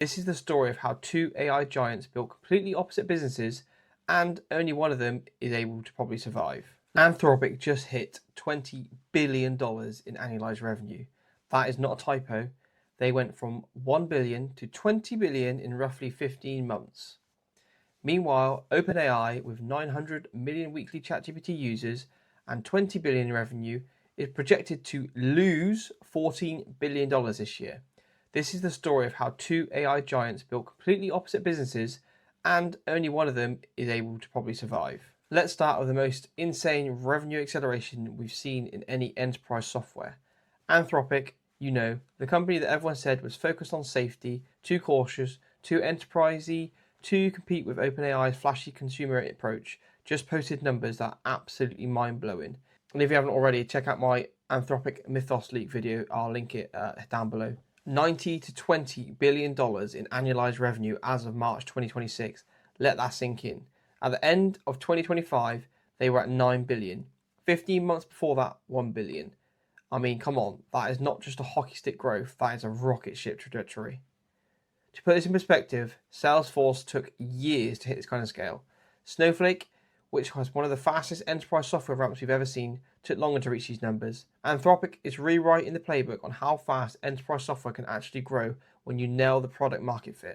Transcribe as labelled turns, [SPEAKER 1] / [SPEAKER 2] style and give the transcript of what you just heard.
[SPEAKER 1] This is the story of how two AI giants built completely opposite businesses, and only one of them is able to probably survive. Anthropic just hit $20 billion in annualized revenue. That is not a typo. They went from 1 billion to 20 billion in roughly 15 months. Meanwhile, OpenAI, with 900 million weekly ChatGPT users and 20 billion in revenue, is projected to lose $14 billion this year. This is the story of how two AI giants built completely opposite businesses, and only one of them is able to probably survive. Let's start with the most insane revenue acceleration we've seen in any enterprise software. Anthropic, the company that everyone said was focused on safety, too cautious, too enterprisey, to compete with OpenAI's flashy consumer approach, just posted numbers that are absolutely mind-blowing. And if you haven't already, check out my Anthropic Mythos leak video. I'll link it down below. $90 to $20 billion in annualized revenue as of March 2026. Let that sink in. At the end of 2025, they were at 9 billion. 15 months before that, 1 billion. I mean, come on, that is not just a hockey stick growth, that is a rocket ship trajectory. To put this in perspective, Salesforce took years to hit this kind of scale. Snowflake, which has one of the fastest enterprise software ramps we've ever seen, took longer to reach these numbers. Anthropic is rewriting the playbook on how fast enterprise software can actually grow when you nail the product market fit.